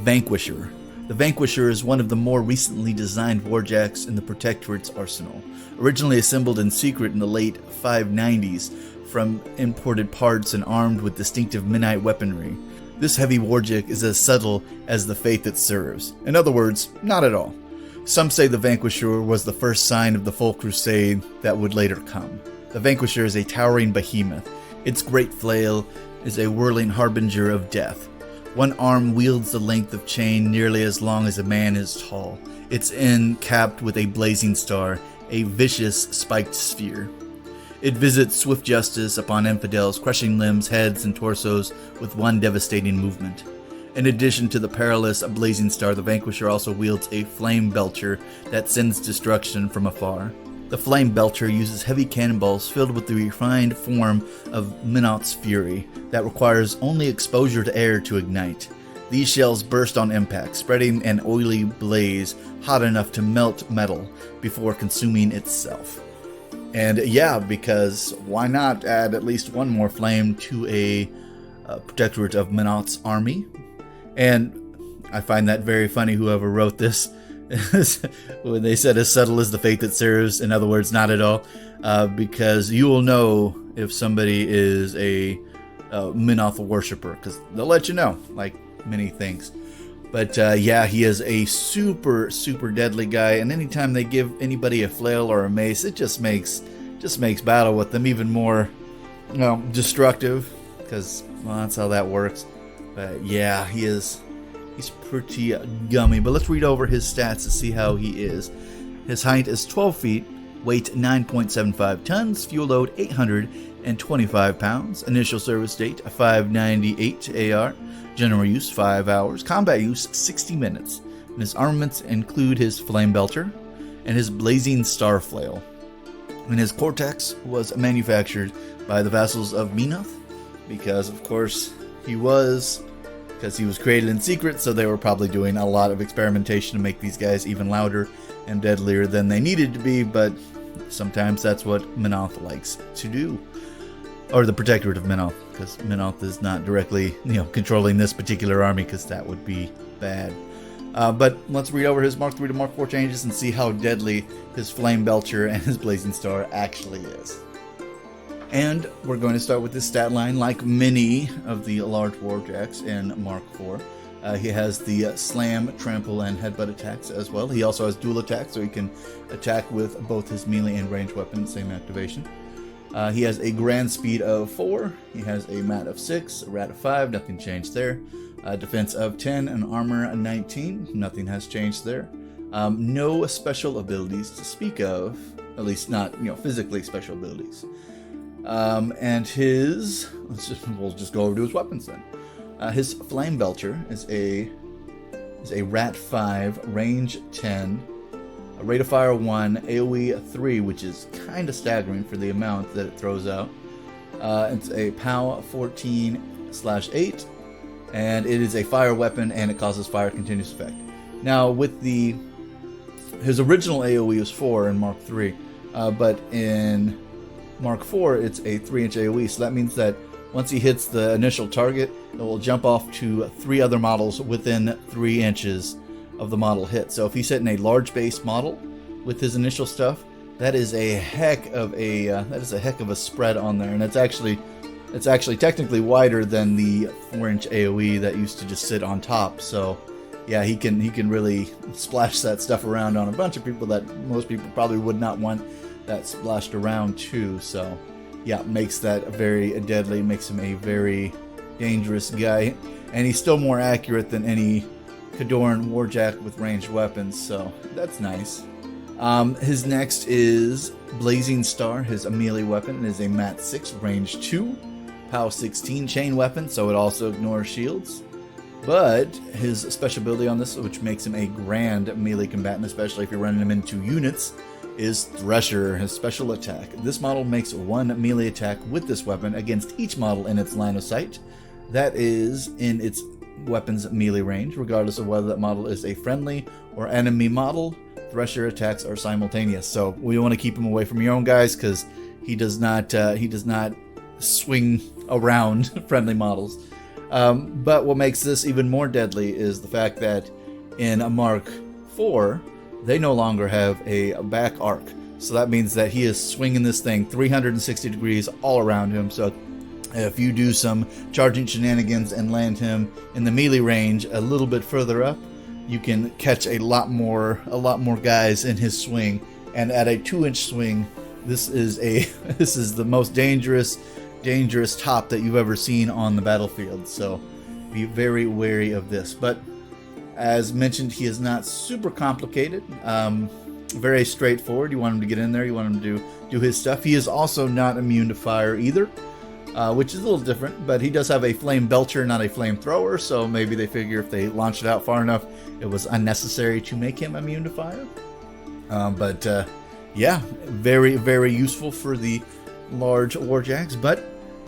Vanquisher. The Vanquisher is one of the more recently designed warjacks in the Protectorate's arsenal. Originally assembled in secret in the late 590s from imported parts and armed with distinctive Mennite weaponry, this heavy warjack is as subtle as the faith it serves. In other words, not at all. Some say the Vanquisher was the first sign of the full crusade that would later come. The Vanquisher is a towering behemoth. Its great flail is a whirling harbinger of death. One arm wields the length of chain nearly as long as a man is tall, its end capped with a blazing star, a vicious spiked sphere. It visits swift justice upon infidels, crushing limbs, heads, and torsos with one devastating movement. In addition to the perilous blazing star, the Vanquisher also wields a flame belcher that sends destruction from afar. The flame belcher uses heavy cannonballs filled with the refined form of Menoth's fury that requires only exposure to air to ignite. These shells burst on impact, spreading an oily blaze hot enough to melt metal before consuming itself. And yeah, because why not add at least one more flame to a Protectorate of Menoth's army? And I find that very funny, whoever wrote this, when they said as subtle as the faith it serves, in other words, not at all, because you will know if somebody is a Menoth worshiper, because they'll let you know, like many things. But yeah, he is a super deadly guy, and anytime they give anybody a flail or a mace, it just makes battle with them even more, destructive, because that's how that works. But yeah, he's pretty gummy. But let's read over his stats to see how he is. His height is 12 feet, weight 9.75 tons, fuel load 825 pounds, initial service date 598 AR, general use 5 hours, combat use 60 minutes. And his armaments include his flame belcher and his blazing star flail. And his cortex was manufactured by the vassals of Menoth, because of course he was created in secret, so they were probably doing a lot of experimentation to make these guys even louder and deadlier than they needed to be, but sometimes that's what Menoth likes to do. Or the Protectorate of Menoth, because Menoth is not directly, controlling this particular army, because that would be bad. But let's read over his Mark 3 to Mark 4 changes and see how deadly his Flame Belcher and his Blazing Star actually is. And we're going to start with this stat line. Like many of the large warjacks in Mark 4, he has the slam, trample, and headbutt attacks as well. He also has dual attacks, so he can attack with both his melee and ranged weapons, same activation. He has a grand speed of 4, he has a mat of 6, a rat of 5, nothing changed there. Defense of 10, and armor 19, nothing has changed there. No special abilities to speak of, at least not, physically special abilities. And we'll just go over to his weapons then. His Flame Belcher is a rat 5, range 10, a rate of fire 1, AoE 3, which is kind of staggering for the amount that it throws out. It's a POW 14/8, and it is a fire weapon, and it causes fire continuous effect. Now, with his original AoE was 4 in Mark 3, but in Mark 4, it's a 3-inch AoE, so that means that once he hits the initial target, it will jump off to 3 other models within 3 inches of the model hit. So if he's hitting a large base model with his initial stuff, that is a heck of a spread on there, and it's actually technically wider than the 4-inch AoE that used to just sit on top. So yeah, he can really splash that stuff around on a bunch of people that most people probably would not want that splashed around too. So yeah, makes that very deadly, makes him a very dangerous guy, and he's still more accurate than any Khadorn warjack with ranged weapons, so that's nice. His next is Blazing Star. His melee weapon is a mat 6, range 2, POW 16 chain weapon, so it also ignores shields. But his special ability on this, which makes him a grand melee combatant, especially if you're running him into units, is Thresher, his special attack. This model makes 1 melee attack with this weapon against each model in its line of sight. That is in its weapon's melee range, regardless of whether that model is a friendly or enemy model. Thresher attacks are simultaneous, so we want to keep him away from your own guys, because he does not swing around friendly models. But what makes this even more deadly is the fact that in a Mark IV, they no longer have a back arc. So that means that he is swinging this thing 360 degrees all around him. So if you do some charging shenanigans and land him in the melee range a little bit further up, you can catch a lot more guys in his swing. And at a 2-inch swing, this is the most dangerous top that you've ever seen on the battlefield. So be very wary of this. But as mentioned, he is not super complicated. Very straightforward. You want him to get in there. You want him to do his stuff. He is also not immune to fire either, which is a little different. But he does have a flame belcher, not a flamethrower. So maybe they figure if they launched it out far enough, it was unnecessary to make him immune to fire. Yeah, very, very useful for the large warjacks. But